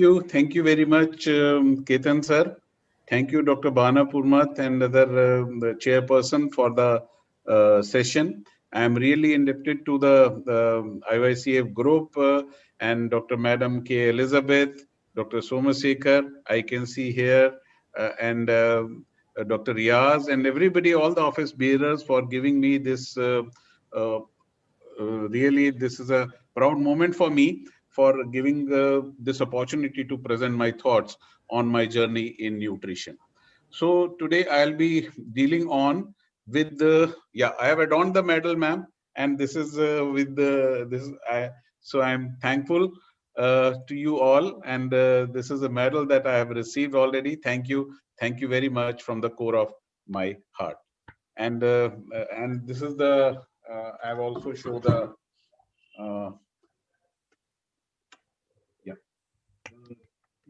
Thank you very much, Ketan sir. Thank you, Dr. Bana Purmat and other the chairperson for the session. I am really indebted to the IYCF group and Dr. Madam K. Elizabeth, Dr. Somasekhar, I can see here, and Dr. Riaz, and everybody, all the office bearers for giving me this uh, really, this is a proud moment for me for giving this opportunity to present my thoughts on my journey in nutrition. So today I'll be dealing on with the, yeah, I have adorned the medal, ma'am, and this is with the this. So I'm thankful to you all, and this is a medal that I have received already. Thank you very much from the core of my heart. And this is the I've also showed the uh, yeah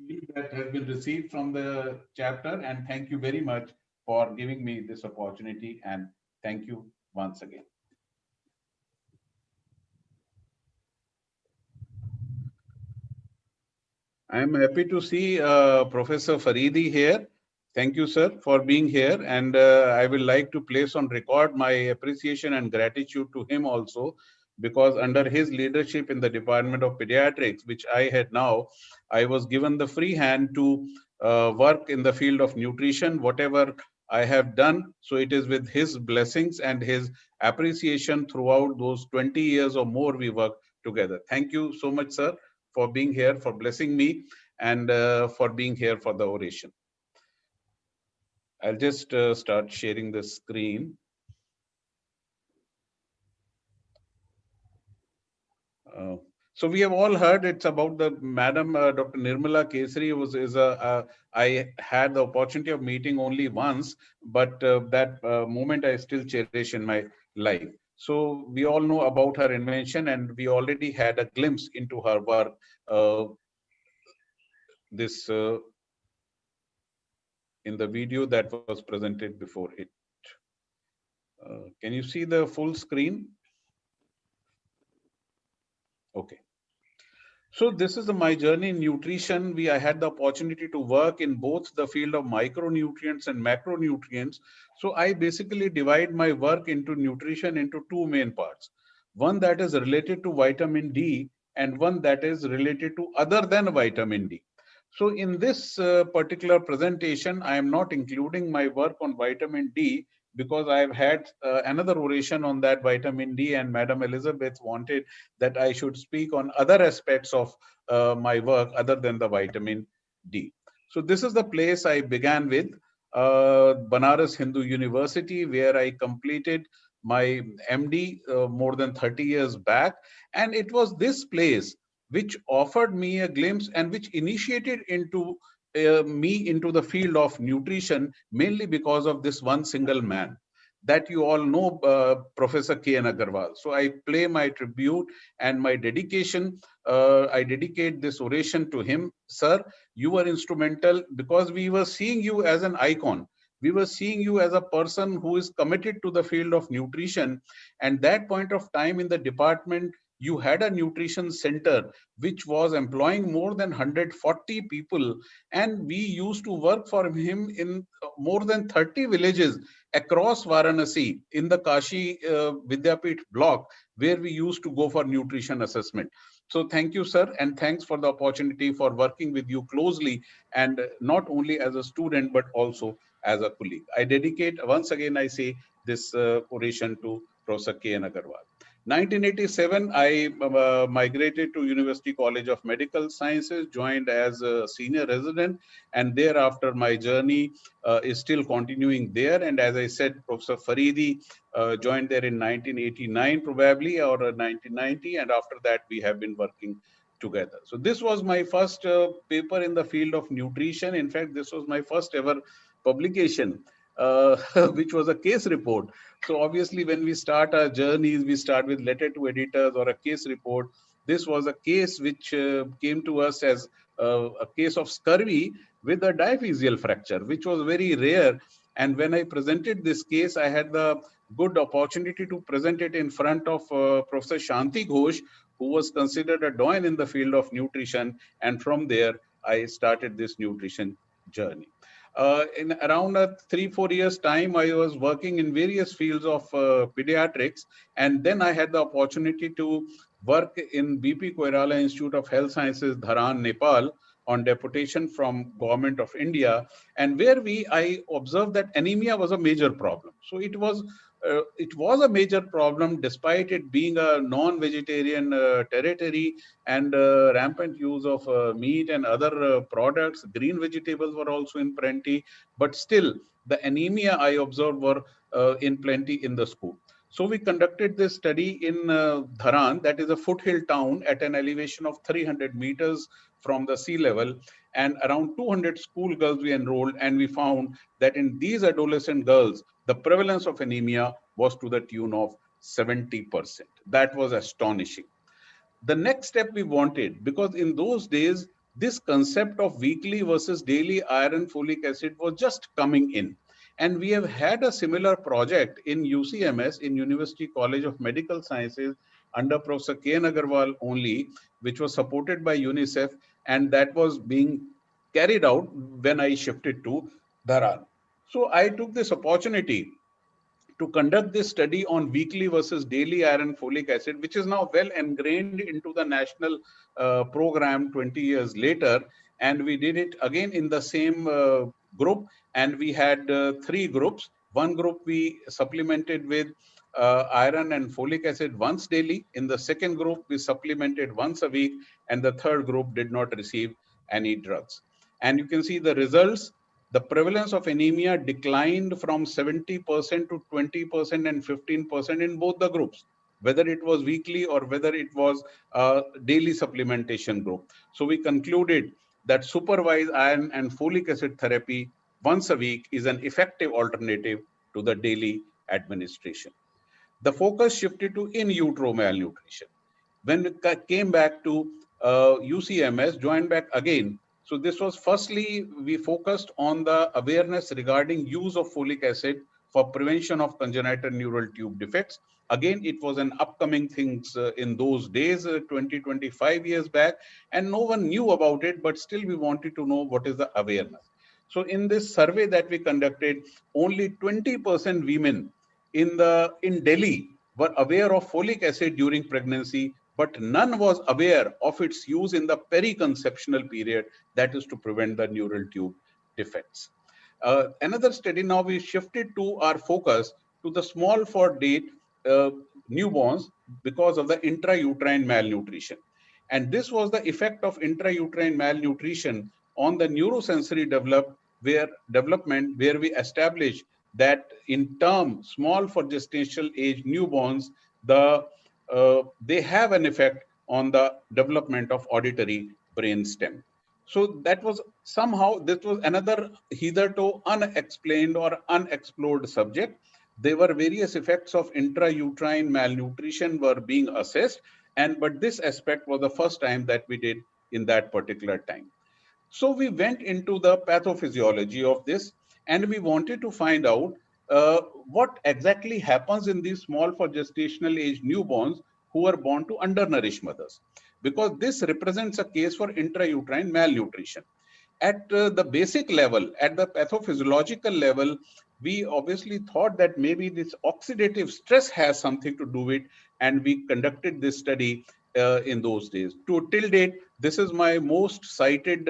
lead that has been received from the chapter, and thank you very much for giving me this opportunity, and thank you once again. I am happy to see Professor Faridi here. Thank you, sir, for being here. And I will like to place on record my appreciation and gratitude to him also, because under his leadership in the Department of Pediatrics, which I had now, I was given the free hand to work in the field of nutrition. Whatever I have done, so it is with his blessings and his appreciation throughout those 20 years or more we worked together. Thank you so much, sir, for being here, for blessing me, and for being here for the oration. I'll just start sharing the screen. Uh, so we have all heard it's about the Madam Dr. Nirmala Kesari was is a I had the opportunity of meeting only once, but that moment I still cherish in my life. So we all know about her invention, and we already had a glimpse into her work. This in the video that was presented before it. Can you see the full screen? Okay. So this is my journey in nutrition. I had the opportunity to work in both the field of micronutrients and macronutrients. So I basically divide my work into nutrition into two main parts. One that is related to vitamin D and one that is related to other than vitamin D. So in this particular presentation, I am not including my work on vitamin D because I've had another oration on that vitamin D, and Madam Elizabeth wanted that I should speak on other aspects of my work other than the vitamin D. So this is the place I began with, Banaras Hindu University, where I completed my MD more than 30 years back. And it was this place which offered me a glimpse and which initiated into me into the field of nutrition, mainly because of this one single man that you all know, Professor K.N. Agarwal. So I play my tribute and my dedication. I dedicate this oration to him. Sir, you were instrumental because we were seeing you as an icon. We were seeing you as a person who is committed to the field of nutrition. And that point of time in the department, you had a nutrition center which was employing more than 140 people. And we used to work for him in more than 30 villages across Varanasi in the Kashi Vidyapit block, where we used to go for nutrition assessment. So thank you, sir, and thanks for the opportunity for working with you closely, and not only as a student, but also as a colleague. I dedicate, once again, I say this oration to Professor K.N. Agarwal. 1987, I migrated to University College of Medical Sciences, joined as a senior resident, and thereafter my journey is still continuing there. And as I said, Professor Faridi joined there in 1989 probably, or 1990, and after that we have been working together. So this was my first paper in the field of nutrition. In fact, this was my first ever publication, which was a case report. So obviously, when we start our journeys, we start with letter to editors or a case report. This was a case which came to us as a case of scurvy with a diaphyseal fracture, which was very rare. And when I presented this case, I had the good opportunity to present it in front of Professor Shanti Ghosh, who was considered a doyen in the field of nutrition. And from there, I started this nutrition journey. In around 3-4 years time, I was working in various fields of pediatrics, and then I had the opportunity to work in BP Koirala Institute of Health Sciences, Dharan, Nepal, on deputation from Government of India, and where I observed that anemia was a major problem. So it was a major problem despite it being a non-vegetarian territory, and rampant use of meat and other products. Green vegetables were also in plenty, but still the anemia I observed were in plenty in the school. So we conducted this study in Dharan, that is a foothill town at an elevation of 300 meters from the sea level, and around 200 school girls we enrolled, and we found that in these adolescent girls, the prevalence of anemia was to the tune of 70%. That was astonishing. The next step we wanted, because in those days, this concept of weekly versus daily iron folic acid was just coming in. And we have had a similar project in UCMS, in University College of Medical Sciences, under Professor K.N. Agarwal only, which was supported by UNICEF, and that was being carried out when I shifted to Dharan. So I took this opportunity to conduct this study on weekly versus daily iron folic acid, which is now well ingrained into the national program 20 years later. And we did it again in the same group, and we had three groups. One group we supplemented with iron and folic acid once daily. In the second group, we supplemented once a week, and the third group did not receive any drugs. And you can see the results. The prevalence of anemia declined from 70% to 20% and 15% in both the groups, whether it was weekly or whether it was a daily supplementation group. So we concluded that supervised iron and folic acid therapy once a week is an effective alternative to the daily administration. The focus shifted to in utero malnutrition. When we came back to UCMS, joined back again. So this was firstly, we focused on the awareness regarding use of folic acid for prevention of congenital neural tube defects. Again, it was an upcoming thing in those days, 25 years back, and no one knew about it, but still we wanted to know what is the awareness. So in this survey that we conducted, only 20% women in Delhi were aware of folic acid during pregnancy, but none was aware of its use in the periconceptional period, that is to prevent the neural tube defects. Another study, now we shifted to our focus to the small for date newborns because of the intrauterine malnutrition. And this was the effect of intrauterine malnutrition on the neurosensory development, where we established that in term small for gestational age newborns, they have an effect on the development of auditory brain stem. So that was somehow, this was another hitherto unexplained or unexplored subject. There were various effects of intrauterine malnutrition were being assessed, but this aspect was the first time that we did in that particular time. So we went into the pathophysiology of this, and we wanted to find out what exactly happens in these small for gestational age newborns who are born to undernourished mothers, because this represents a case for intrauterine malnutrition. At the basic level, at the pathophysiological level, we obviously thought that maybe this oxidative stress has something to do with, and we conducted this study in those days. Till date, this is my most cited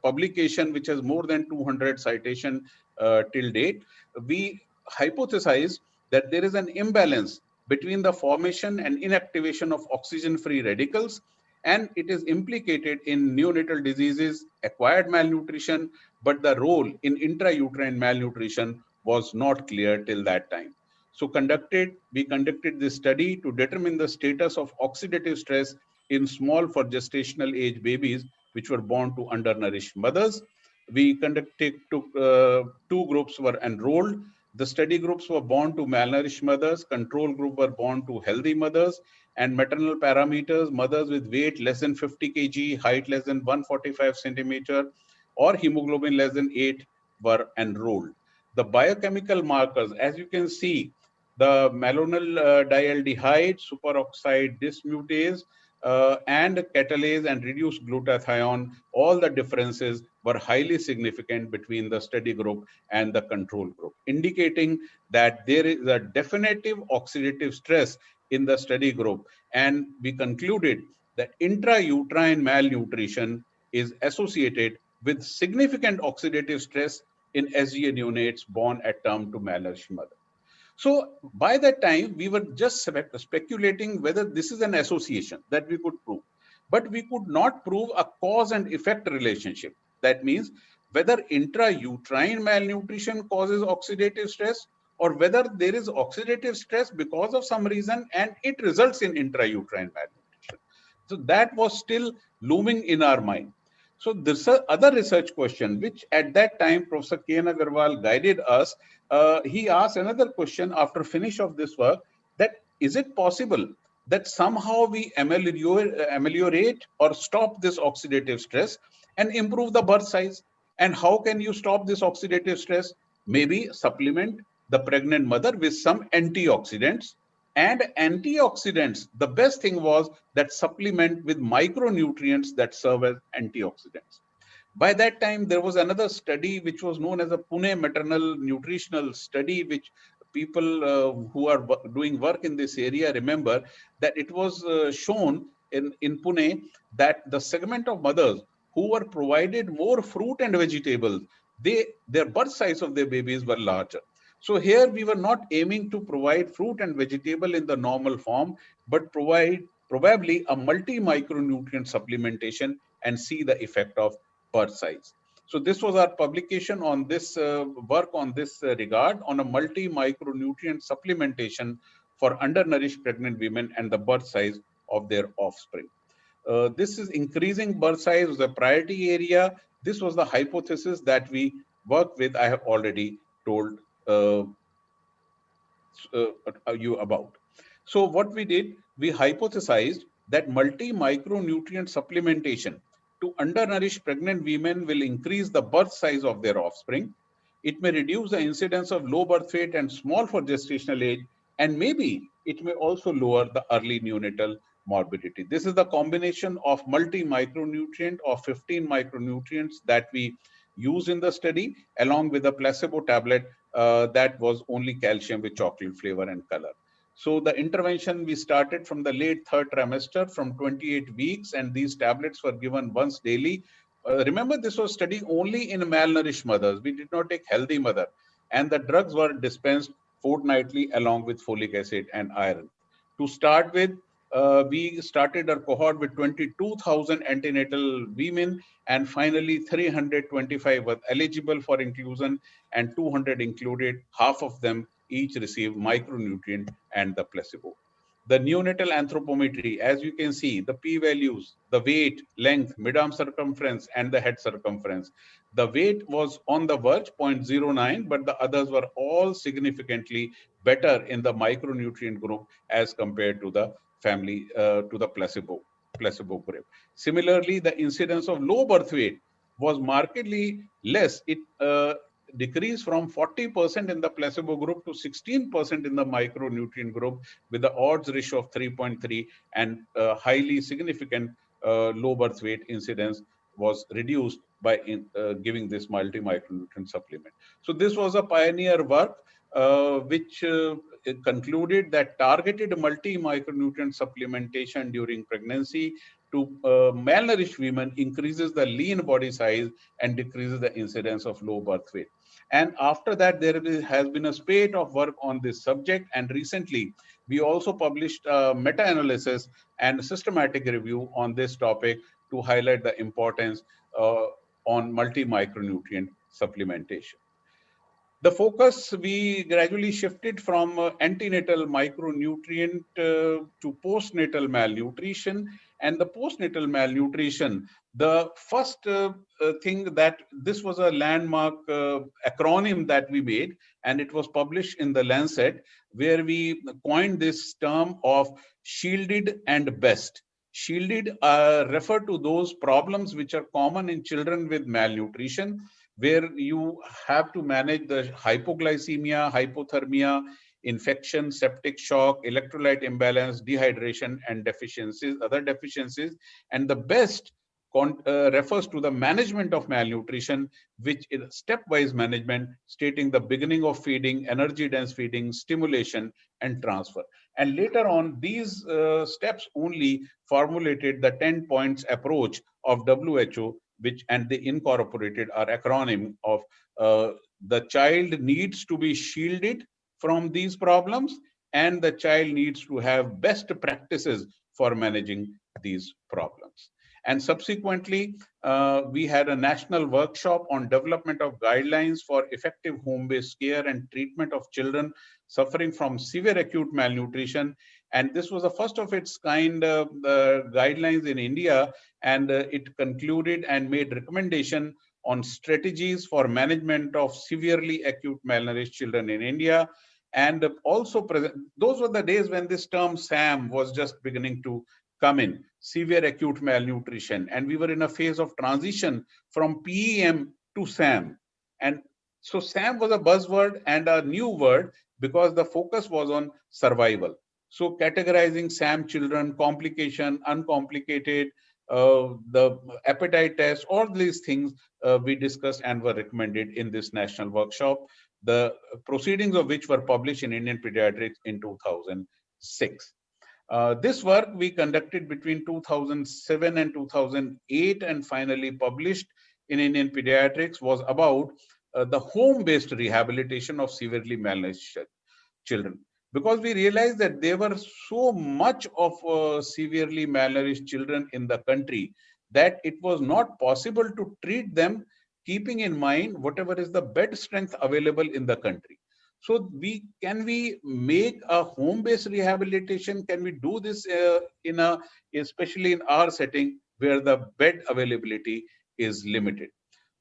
publication, which has more than 200 citation till date. We hypothesized that there is an imbalance between the formation and inactivation of oxygen-free radicals, and it is implicated in neonatal diseases, acquired malnutrition, but the role in intrauterine malnutrition was not clear till that time. So we conducted this study to determine the status of oxidative stress in small for gestational age babies which were born to undernourished mothers. We conducted two groups were enrolled. The study groups were born to malnourished mothers, control group were born to healthy mothers, and maternal parameters, mothers with weight less than 50 kg, height less than 145 centimeter, or hemoglobin less than 8 were enrolled. The biochemical markers, as you can see, the malonyl dialdehyde superoxide dismutase, and catalase and reduced glutathione, all the differences were highly significant between the study group and the control group, indicating that there is a definitive oxidative stress in the study group. And we concluded that intrauterine malnutrition is associated with significant oxidative stress in SGA neonates born at term to malnourished mother. So by that time, we were just speculating whether this is an association that we could prove, but we could not prove a cause and effect relationship. That means whether intrauterine malnutrition causes oxidative stress, or whether there is oxidative stress because of some reason and it results in intrauterine malnutrition. So that was still looming in our mind. So this other research question, which at that time Professor K.N. Agarwal guided us. He asked another question after finish of this work, that is it possible that somehow we ameliorate or stop this oxidative stress and improve the birth size? And how can you stop this oxidative stress? Maybe supplement the pregnant mother with some antioxidants. And antioxidants, the best thing was that supplement with micronutrients that serve as antioxidants. By that time, there was another study which was known as a Pune maternal nutritional study, which people who are doing work in this area remember that it was shown in Pune that the segment of mothers who were provided more fruit and vegetables, their birth size of their babies were larger. So here we were not aiming to provide fruit and vegetable in the normal form, but provide probably a multi-micronutrient supplementation and see the effect of birth size. So this was our publication on this work on this regard on a multi-micronutrient supplementation for undernourished pregnant women and the birth size of their offspring. This is increasing birth size was a priority area. This was the hypothesis that we worked with. I have already told you about. So what we did, we hypothesized that multi-micronutrient supplementation to undernourished pregnant women will increase the birth size of their offspring. It may reduce the incidence of low birth weight and small for gestational age, and maybe it may also lower the early neonatal morbidity. This is the combination of multi-micronutrient of 15 micronutrients that we use in the study, along with a placebo tablet that was only calcium with chocolate flavor and color. So the intervention we started from the late third trimester from 28 weeks, and these tablets were given once daily. Remember, this was studied only in malnourished mothers. We did not take healthy mother, and the drugs were dispensed fortnightly along with folic acid and iron. To start with, we started our cohort with 22,000 antenatal women, and finally 325 were eligible for inclusion, and 200 included. Half of them each received micronutrient and the placebo. The neonatal anthropometry, as you can see, the p-values, the weight, length, mid-arm circumference, and the head circumference. The weight was on the verge, 0.09, but the others were all significantly better in the micronutrient group as compared to the family, to the placebo group. Similarly, the incidence of low birth weight was markedly less. It decreased from 40% in the placebo group to 16% in the micronutrient group, with the odds ratio of 3.3, and highly significant low birth weight incidence was reduced by giving this multi-micronutrient supplement. So this was a pioneer work which concluded that targeted multi-micronutrient supplementation during pregnancy to malnourished women increases the lean body size and decreases the incidence of low birth weight. And after that, there has been a spate of work on this subject. And recently, we also published a meta-analysis and systematic review on this topic to highlight the importance on multi-micronutrient supplementation. The focus, we gradually shifted from antenatal micronutrient to postnatal malnutrition. And the postnatal malnutrition, the first thing that this was a landmark acronym that we made, and it was published in the Lancet, where we coined this term of shielded and best. Shielded refer to those problems which are common in children with malnutrition, where you have to manage the hypoglycemia, hypothermia, infection, septic shock, electrolyte imbalance, dehydration, and deficiencies, other deficiencies. And the best refers to the management of malnutrition, which is stepwise management, stating the beginning of feeding, energy-dense feeding, stimulation, and transfer. And later on, these steps only formulated the 10 points approach of WHO, which and they incorporated our acronym of the child needs to be shielded from these problems, and the child needs to have best practices for managing these problems. And subsequently, we had a national workshop on development of guidelines for effective home-based care and treatment of children suffering from severe acute malnutrition. And this was the first of its kind guidelines in India, and it concluded and made recommendation on strategies for management of severely acute malnourished children in India. And also, those were the days when this term SAM was just beginning to come in, severe acute malnutrition. And we were in a phase of transition from PEM to SAM. And so SAM was a buzzword and a new word because the focus was on survival. So categorizing SAM children, complication, uncomplicated, the appetite test, all these things we discussed and were recommended in this national workshop, the proceedings of which were published in Indian Pediatrics in 2006. This work we conducted between 2007 and 2008 and finally published in Indian Pediatrics was about the home-based rehabilitation of severely malnourished children. Because we realized that there were so much of severely malnourished children in the country that it was not possible to treat them keeping in mind whatever is the bed strength available in the country. So can we make a home-based rehabilitation? Can we do this especially in our setting where the bed availability is limited?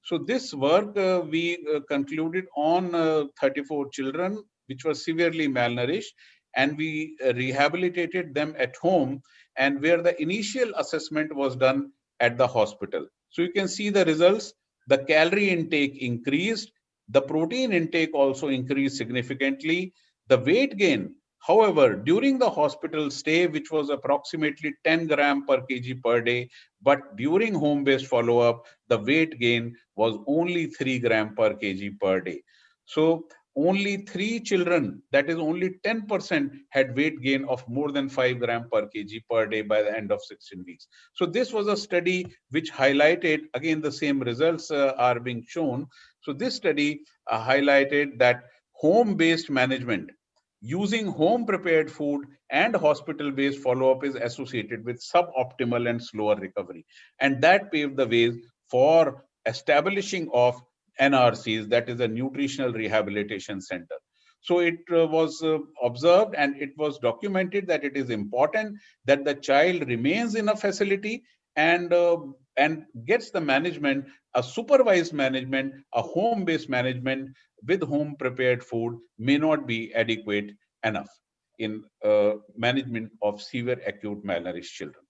So this work we concluded on 34 children which were severely malnourished, and we rehabilitated them at home, and where the initial assessment was done at the hospital. So you can see the results. The calorie intake increased, the protein intake also increased significantly. The weight gain, however, during the hospital stay, which was approximately 10 gram per kg per day, but during home-based follow-up, the weight gain was only 3 gram per kg per day. So only 3 children, that is only 10%, had weight gain of more than 5 gram per kg per day by the end of 16 weeks. So this was a study which highlighted, again, the same results are being shown. So this study highlighted that home-based management using home-prepared food and hospital-based follow-up is associated with suboptimal and slower recovery. And that paved the way for establishing of NRCs, that is a Nutritional Rehabilitation Center. So it was observed and it was documented that it is important that the child remains in a facility and gets the management, a supervised management, a home-based management with home-prepared food may not be adequate enough in management of severe acute malnourished children.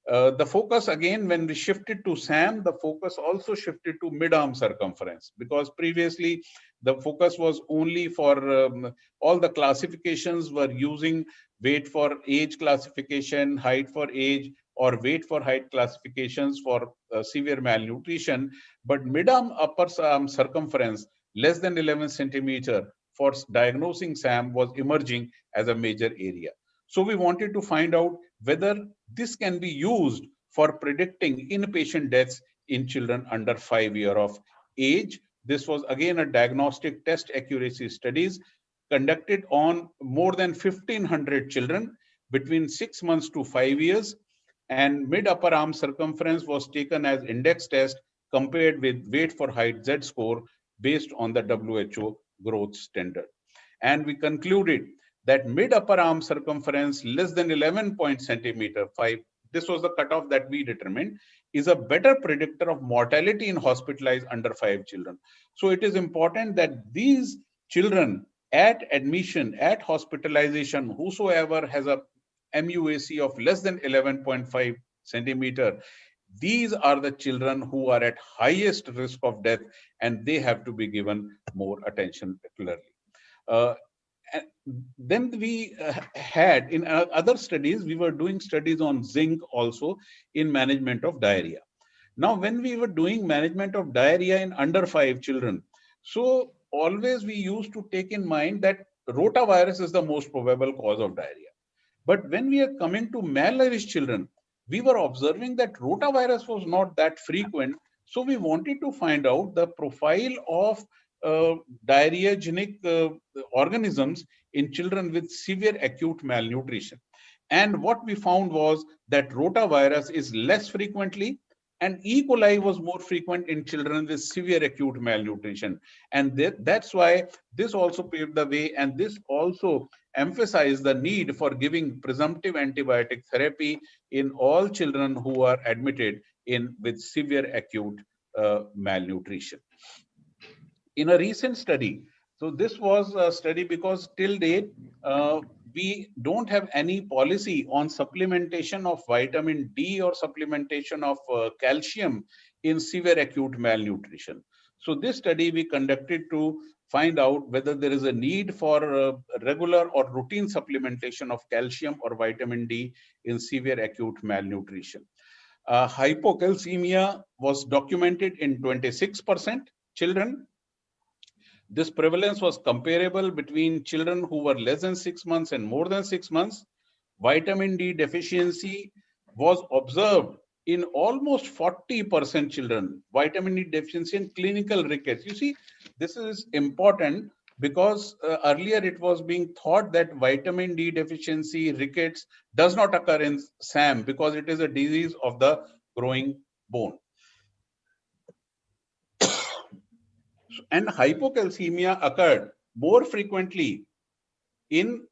The focus again, when we shifted to SAM, the focus also shifted to mid-arm circumference, because previously the focus was only for all the classifications were using weight for age classification, height for age, or weight for height classifications for severe malnutrition. But mid-arm upper arm circumference less than 11 centimeter for diagnosing SAM was emerging as a major area. So we wanted to find out whether this can be used for predicting inpatient deaths in children under 5 years of age. This was again a diagnostic test accuracy studies conducted on more than 1,500 children between 6 months to 5 years, and mid upper arm circumference was taken as index test compared with weight for height Z score based on the WHO growth standard. And we concluded that mid upper arm circumference less than 11 centimeter, 5, this was the cutoff that we determined, is a better predictor of mortality in hospitalized under 5 children. So it is important that these children at admission, at hospitalization, whosoever has a MUAC of less than 11.5 centimeter, these are the children who are at highest risk of death, and they have to be given more attention regularly. then we had in other studies, we were doing studies on zinc also in management of diarrhea. Now, when we were doing management of diarrhea in under 5 children, so always we used to take in mind that rotavirus is the most probable cause of diarrhea. But when we are coming to malnourished children, we were observing that rotavirus was not that frequent. So we wanted to find out the profile of diarrheagenic organisms in children with severe acute malnutrition. And what we found was that rotavirus is less frequently, and E. coli was more frequent in children with severe acute malnutrition. And that's why this also paved the way, and this also emphasized the need for giving presumptive antibiotic therapy in all children who are admitted in with severe acute malnutrition. In a recent study, so this was a study because till date, we don't have any policy on supplementation of vitamin D or supplementation of calcium in severe acute malnutrition. So this study we conducted to find out whether there is a need for regular or routine supplementation of calcium or vitamin D in severe acute malnutrition. Hypocalcemia was documented in 26% children. This prevalence was comparable between children who were less than 6 months and more than 6 months. Vitamin D deficiency was observed in almost 40% children. Vitamin D deficiency in clinical rickets. You see, this is important because earlier it was being thought that vitamin D deficiency rickets does not occur in SAM because it is a disease of the growing bone. And hypocalcemia occurred more frequently in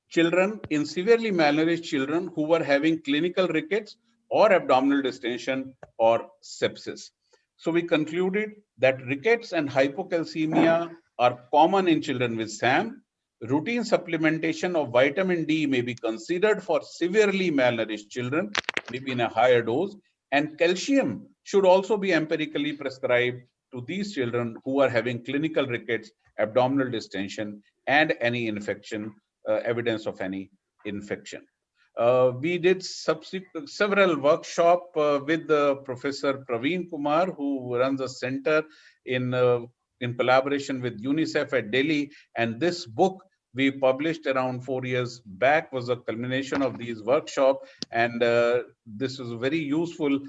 children, in severely malnourished children who were having clinical rickets or abdominal distension or sepsis. So we concluded that rickets and hypocalcemia are common in children with SAM. Routine supplementation of vitamin D may be considered for severely malnourished children, maybe in a higher dose, and calcium should also be empirically prescribed to these children who are having clinical rickets, abdominal distension, and any infection, evidence of any infection. We did several workshops with Professor Praveen Kumar, who runs a center in collaboration with UNICEF at Delhi. And this book we published around 4 years back was a culmination of these workshops. And this is a very useful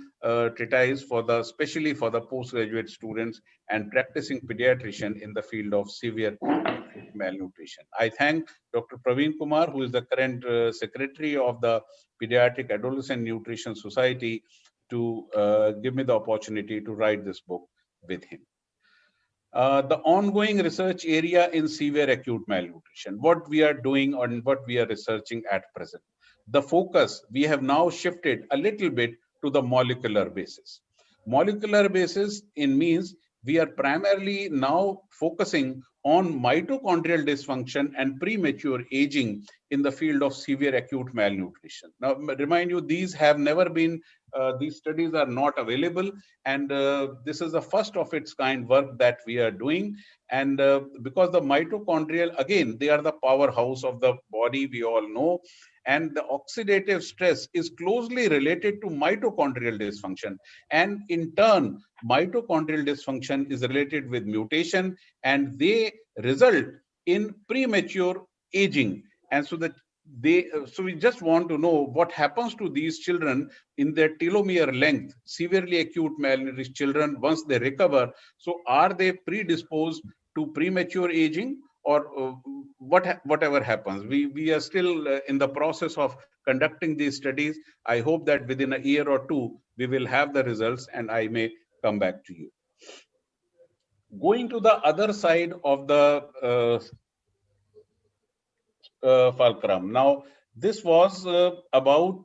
treatise for especially for the postgraduate students and practicing pediatrician in the field of severe malnutrition. I thank Dr. Praveen Kumar, who is the current secretary of the Pediatric Adolescent Nutrition Society, to give me the opportunity to write this book with him. The ongoing research area in severe acute malnutrition, what we are doing and what we are researching at present. The focus, we have now shifted a little bit to the molecular basis. Molecular basis means we are primarily now focusing on mitochondrial dysfunction and premature aging in the field of severe acute malnutrition. Now, remind you, these have never been, these studies are not available, and this is the first of its kind work that we are doing. And because the mitochondrial, again, they are the powerhouse of the body, we all know, and the oxidative stress is closely related to mitochondrial dysfunction. And in turn, mitochondrial dysfunction is related with mutation, and they result in premature aging. And so so we just want to know what happens to these children in their telomere length, severely acute malnourished children once they recover. So are they predisposed to premature aging, or whatever happens? We are still in the process of conducting these studies. I hope that within a year or two, we will have the results and I may come back to you. Going to the other side of the fulcrum. Now, this was about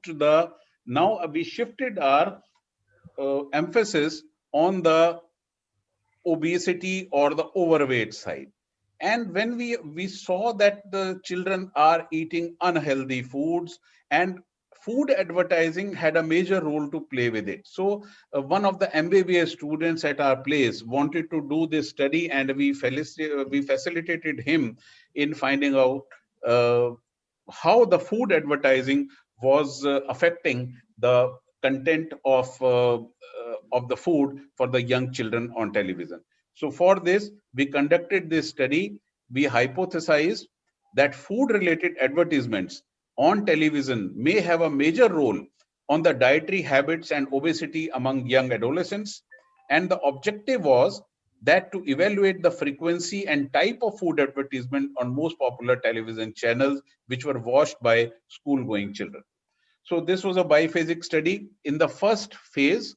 now we shifted our emphasis on the obesity or the overweight side. And when we saw that the children are eating unhealthy foods, and food advertising had a major role to play with it. So one of the MBBS students at our place wanted to do this study, and we facilitated him in finding out uh, how the food advertising was affecting the content of the food for the young children on television. So for this, we conducted this study. We hypothesized that food related advertisements on television may have a major role on the dietary habits and obesity among young adolescents. And the objective was that to evaluate the frequency and type of food advertisement on most popular television channels which were watched by school going children. So this was a biphasic study. In the first phase,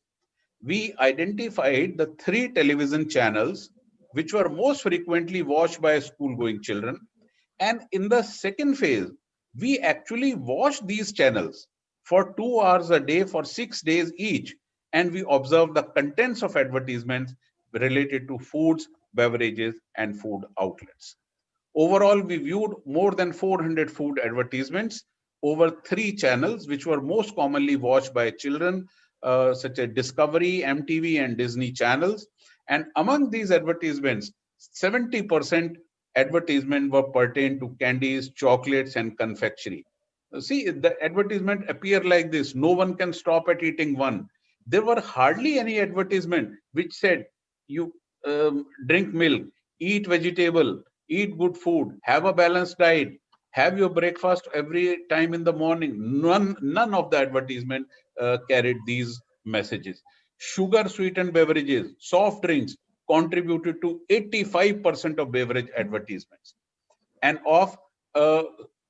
we identified the three television channels which were most frequently watched by school going children. And in the second phase, we actually watched these channels for 2 hours a day for 6 days each. And we observed the contents of advertisements related to foods, beverages, and food outlets. Overall, we viewed more than 400 food advertisements over three channels, which were most commonly watched by children, such as Discovery, MTV, and Disney channels. And among these advertisements, 70% advertisement were pertain to candies, chocolates, and confectionery. See, the advertisement appear like this: no one can stop at eating one. There were hardly any advertisement which said you drink milk, eat vegetable, eat good food, have a balanced diet, have your breakfast every time in the morning. None of the advertisement carried these messages. Sugar sweetened beverages, soft drinks contributed to 85% of beverage advertisements. And of uh,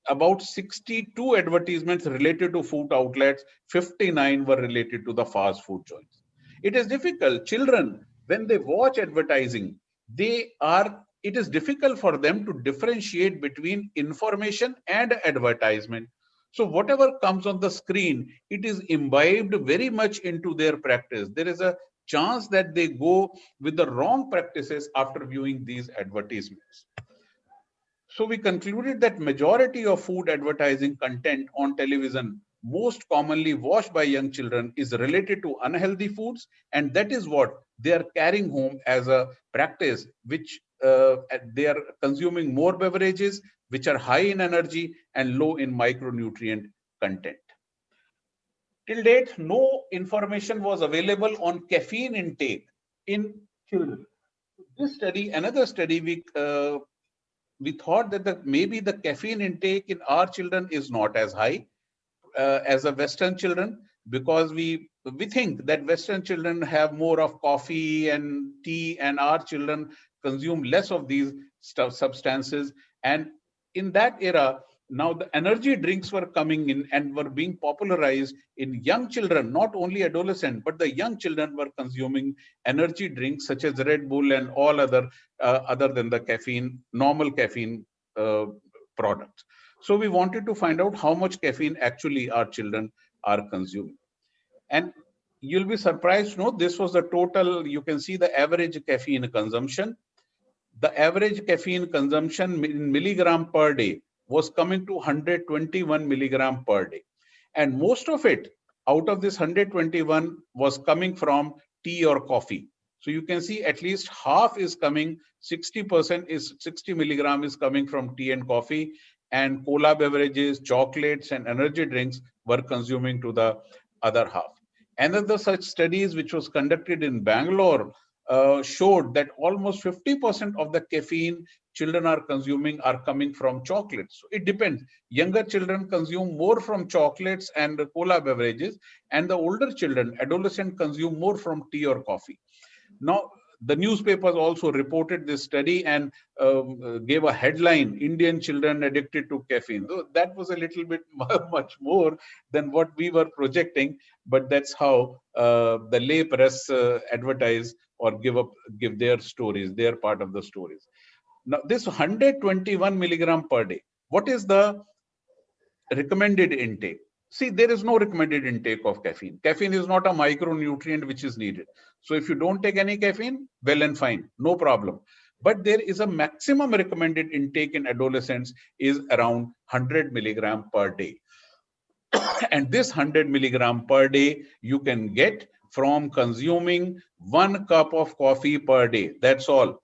about 62 advertisements related to food outlets, 59 were related to the fast food joints. It is difficult. Children, when they watch advertising, it is difficult for them to differentiate between information and advertisement. So whatever comes on the screen, it is imbibed very much into their practice. There is a chance that they go with the wrong practices after viewing these advertisements. So we concluded that majority of food advertising content on television most commonly watched by young children is related to unhealthy foods, and that is what they are carrying home as a practice, which they are consuming more beverages which are high in energy and low in micronutrient content. Till date, no information was available on caffeine intake in children. This study, another study, we thought that maybe the caffeine intake in our children is not as high as the Western children, because we think that Western children have more of coffee and tea, and our children consume less of these substances. And in that era, now the energy drinks were coming in and were being popularized in young children, not only adolescent, but the young children were consuming energy drinks such as Red Bull and all other than the caffeine, normal caffeine products. So we wanted to find out how much caffeine actually our children are consuming. And you'll be surprised to know this was the total. You can see the average caffeine consumption. The average caffeine consumption in milligram per day was coming to 121 milligram per day. And most of it, out of this 121, was coming from tea or coffee. So you can see at least half is coming, 60% is 60 milligram is coming from tea and coffee, and cola beverages, chocolates, and energy drinks were consuming to the other half. Another such studies which was conducted in Bangalore showed that almost 50% of the caffeine children are consuming are coming from chocolates. So it depends. Younger children consume more from chocolates and cola beverages, and the older children, adolescent, consume more from tea or coffee. Now, the newspapers also reported this study and gave a headline: Indian children addicted to caffeine. So that was a little bit much more than what we were projecting, but that's how the lay press advertise or give their stories, their part of the stories. Now, this 121 milligram per day, what is the recommended intake? See, there is no recommended intake of caffeine. Caffeine is not a micronutrient which is needed. So if you don't take any caffeine, well and fine, no problem. But there is a maximum recommended intake in adolescents is around 100 milligram per day. And this 100 milligram per day you can get from consuming 1 cup of coffee per day. That's all.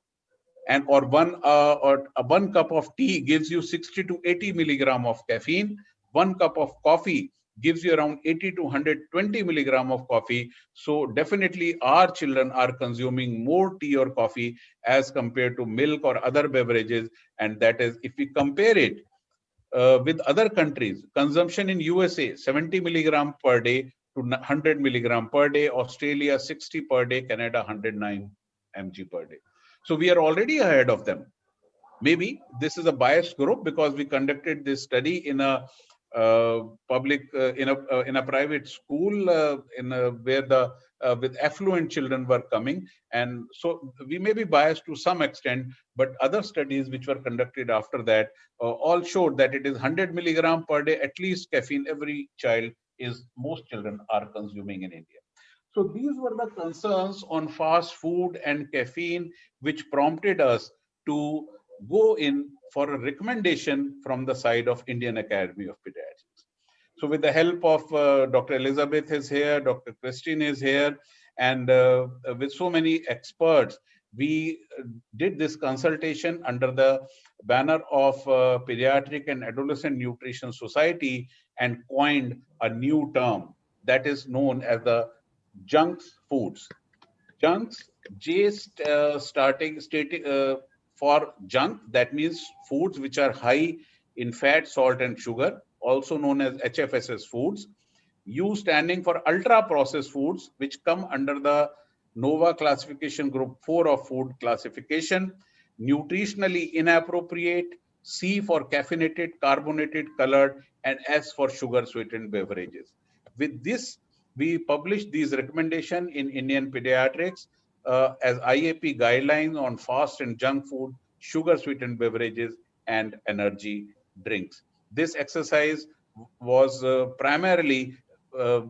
And one cup of tea gives you 60 to 80 milligram of caffeine. 1 cup of coffee gives you around 80 to 120 milligram of coffee. So definitely our children are consuming more tea or coffee as compared to milk or other beverages. And that is, if we compare it with other countries, consumption in USA 70 milligram per day to 100 milligram per day, Australia 60 per day, Canada 109 mg per day. So we are already ahead of them. Maybe this is a biased group because we conducted this study in a public in a private school where the with affluent children were coming, and so we may be biased to some extent, but other studies which were conducted after that all showed that it is 100 milligram per day at least caffeine every child is most children are consuming in India. So these were the concerns on fast food and caffeine which prompted us to go in for a recommendation from the side of Indian Academy of Pediatrics. So with the help of Dr. Elizabeth is here, Dr. Christine is here, and with so many experts, we did this consultation under the banner of Pediatric and Adolescent Nutrition Society and coined a new term that is known as the junks foods. Junks, starting stating for junk, that means foods which are high in fat, salt, and sugar, also known as HFSS foods. U standing for ultra processed foods, which come under the NOVA classification group 4 of food classification. Nutritionally inappropriate. C for caffeinated, carbonated, colored, and S for sugar sweetened beverages. With this, we published these recommendations in Indian Pediatrics as IAP guidelines on fast and junk food, sugar sweetened beverages, and energy drinks. This exercise was primarily uh,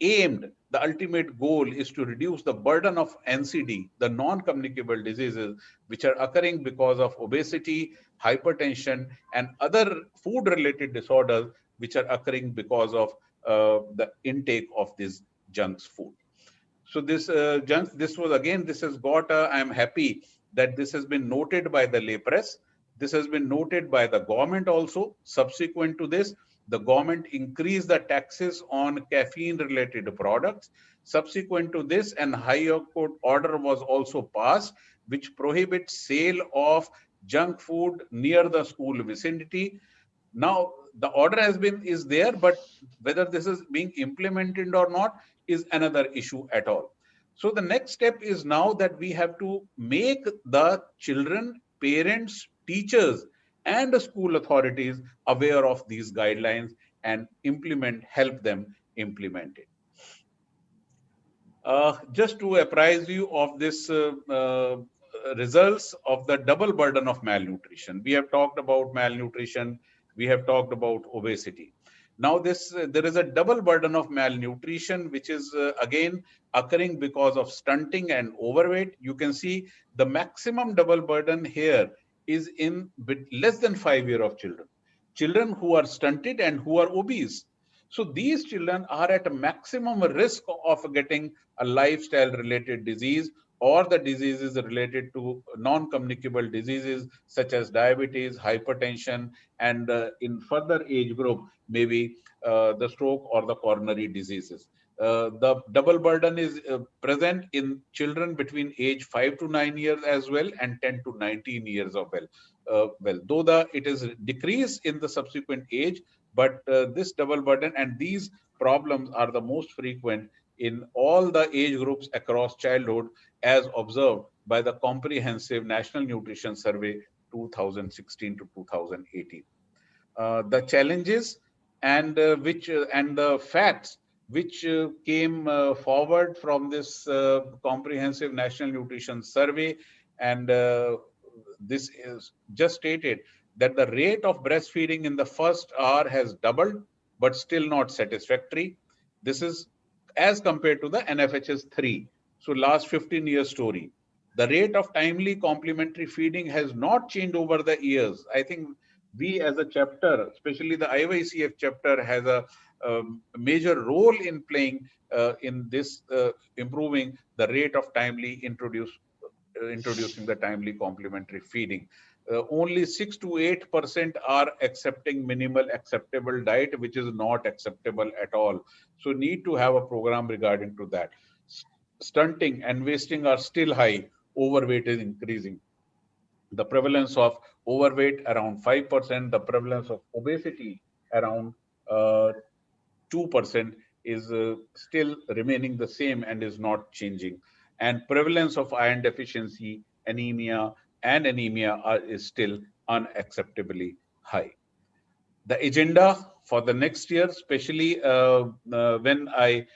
aimed, the ultimate goal is to reduce the burden of NCD, the non-communicable diseases, which are occurring because of obesity, hypertension, and other food-related disorders, which are occurring because of the intake of this junk food. So this this was again, this has got, I'm happy that this has been noted by the lay press. This has been noted by the government also. Subsequent to this, the government increased the taxes on caffeine related products. Subsequent to this, an higher court order was also passed, which prohibits sale of junk food near the school vicinity. Now the order has been is there, but whether this is being implemented or not is another issue at all. So the next step is now that we have to make the children, parents, teachers, and the school authorities aware of these guidelines and help them implement it. Just to apprise you of this results of the double burden of malnutrition. We have talked about malnutrition. We have talked about obesity. Now, there is a double burden of malnutrition, which is again occurring because of stunting and overweight. You can see the maximum double burden here is in less than 5 years of children. Children who are stunted and who are obese. So these children are at a maximum risk of getting a lifestyle related disease or the diseases related to non-communicable diseases such as diabetes, hypertension, and in further age group, maybe the stroke or the coronary diseases. The double burden is present in children between age 5 to 9 years as well and 10 to 19 years of though it is decreased in the subsequent age, but this double burden and these problems are the most frequent in all the age groups across childhood as observed by the Comprehensive National Nutrition Survey 2016 to 2018. The challenges and the facts which came forward from this Comprehensive National Nutrition Survey, and this is just stated that the rate of breastfeeding in the first hour has doubled, but still not satisfactory. This is as compared to the NFHS 3. So last 15 years story. The rate of timely complementary feeding has not changed over the years. I think we as a chapter, especially the IYCF chapter, has a major role in playing in this improving the rate of introducing the timely complementary feeding. Only 6 to 8% are accepting minimal acceptable diet, which is not acceptable at all. So need to have a program regarding to that. Stunting and wasting are still high. Overweight is increasing. The prevalence of overweight around 5%, the prevalence of obesity around 2% is still remaining the same and is not changing. And prevalence of iron deficiency, anemia is still unacceptably high. The agenda for the next year, especially when I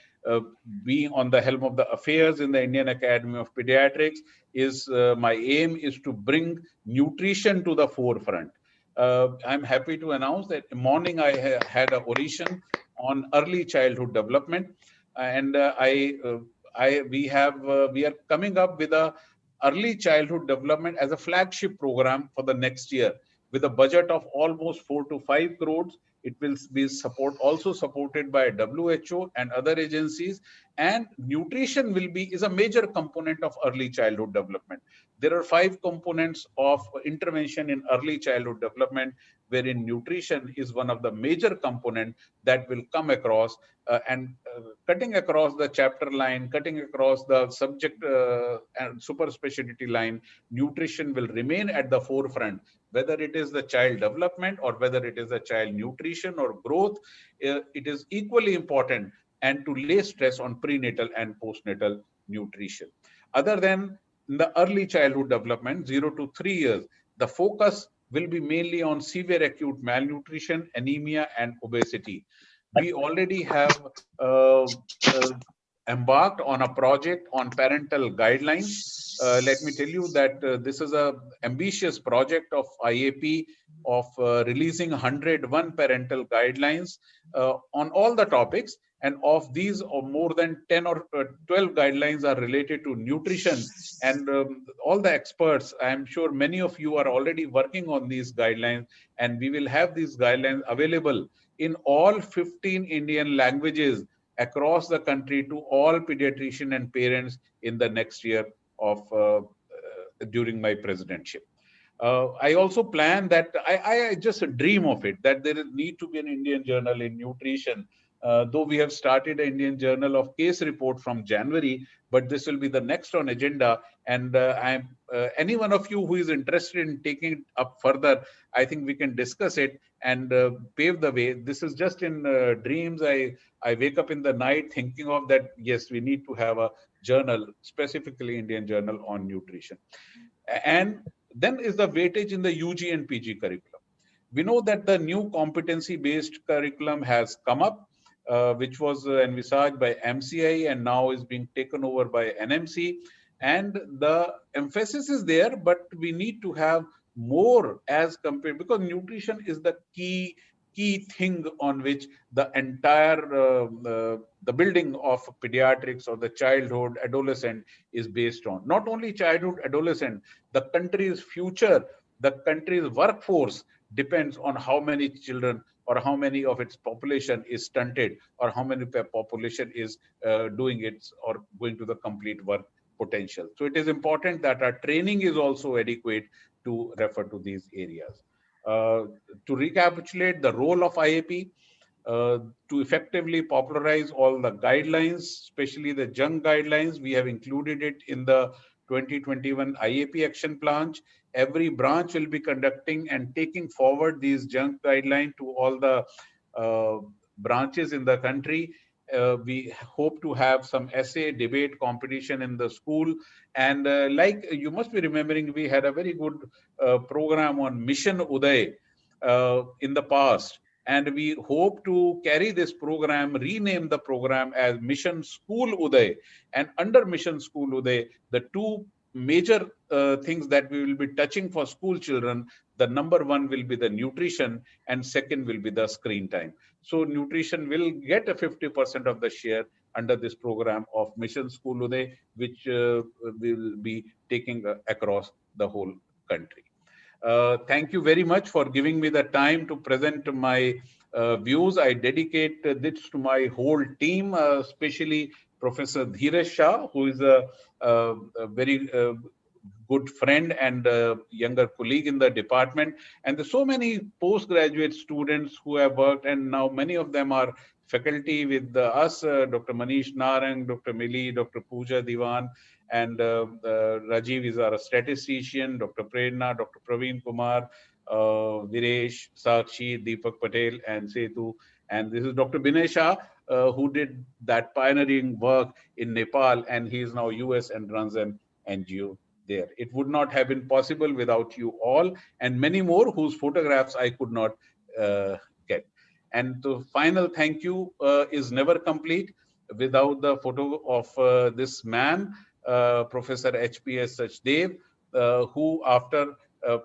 be on the helm of the affairs in the Indian Academy of Pediatrics, is my aim is to bring nutrition to the forefront. I'm happy to announce that morning I had a oration on early childhood development, and we are coming up with a early childhood development as a flagship program for the next year with a budget of almost 4 to 5 crores. It will be also supported by WHO and other agencies. And nutrition is a major component of early childhood development. There are 5 components of intervention in early childhood development, wherein nutrition is one of the major component that will come across and cutting across the chapter line, cutting across the subject and super specialty line. Nutrition will remain at the forefront, whether it is the child development or whether it is the child nutrition or growth. It is equally important, and to lay stress on prenatal and postnatal nutrition. Other than in the early childhood development, 0 to 3 years, the focus will be mainly on severe acute malnutrition, anemia, and obesity. We already have uh, uh, embarked on a project on parental guidelines. Let me tell you that this is a ambitious project of IAP of releasing 101 parental guidelines on all the topics. And of these, more than 10 or 12 guidelines are related to nutrition. And all the experts, I'm sure many of you are already working on these guidelines, and we will have these guidelines available in all 15 Indian languages across the country to all pediatrician and parents in the next year of during my presidency. I also plan that I just dream of it, that there need to be an Indian journal in nutrition. Though we have started an Indian Journal of Case Report from January, but this will be the next on agenda. And I'm any one of you who is interested in taking it up further, I think we can discuss it and pave the way. This is just in dreams. I wake up in the night thinking of that. Yes, we need to have a journal, specifically Indian Journal on nutrition. And then is the weightage in the UG and PG curriculum. We know that the new competency-based curriculum has come up, which was envisaged by MCI and now is being taken over by NMC. And the emphasis is there, but we need to have more as compared, because nutrition is the key thing on which the entire the building of pediatrics or the childhood adolescent is based on. Not only childhood adolescent, the country's future, the country's workforce depends on how many children or how many of its population is stunted, or how many population is doing it or going to the complete work potential. So it is important that our training is also adequate to refer to these areas. Uh, to recapitulate the role of IAP, to effectively popularize all the guidelines, especially the junk guidelines, we have included it in the 2021 IAP action plan. Every branch will be conducting and taking forward these junk guidelines to all the uh, branches in the country. We hope to have some essay debate competition in the school. And like you must be remembering, we had a very good program on Mission Uday in the past. And we hope to carry this program, rename the program as Mission School Uday. And under Mission School Uday, the two major things that we will be touching for school children, the number one will be the nutrition, and second will be the screen time. So nutrition will get a 50% of the share under this program of Mission School Uday, which we will be taking across the whole country. Thank you very much for giving me the time to present my views. I dedicate this to my whole team, especially Professor Dheeraj Shah, who is a very good friend and younger colleague in the department. And there's so many postgraduate students who have worked, and now many of them are faculty with us, Dr. Manish Narang, Dr. Mili, Dr. Pooja Diwan, and Rajiv is our statistician, Dr. Prerna, Dr. Praveen Kumar, Viresh, Sakshi, Deepak Patel, and Setu. And this is Dr. Binay Shah, who did that pioneering work in Nepal, and he is now US and runs an NGO there. It would not have been possible without you all and many more whose photographs I could not uh, get. And the final thank you is never complete without the photo of this man, Professor H.P.S. Sachdev, who after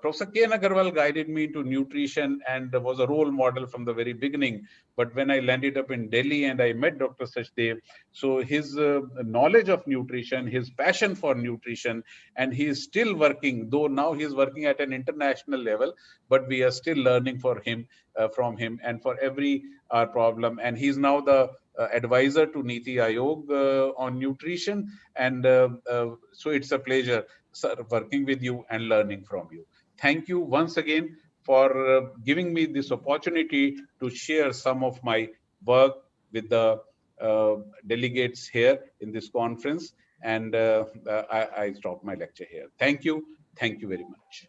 Professor K.N. Agarwal guided me into nutrition and was a role model from the very beginning. But when I landed up in Delhi and I met Dr. Sachdev, so his knowledge of nutrition, his passion for nutrition, and he is still working, though now he is working at an international level, but we are still learning from him and for every problem. And he's now the advisor to Niti Aayog on nutrition. And so it's a pleasure, sir, working with you and learning from you. Thank you once again for giving me this opportunity to share some of my work with the delegates here in this conference. And I stop my lecture here. Thank you. Thank you very much.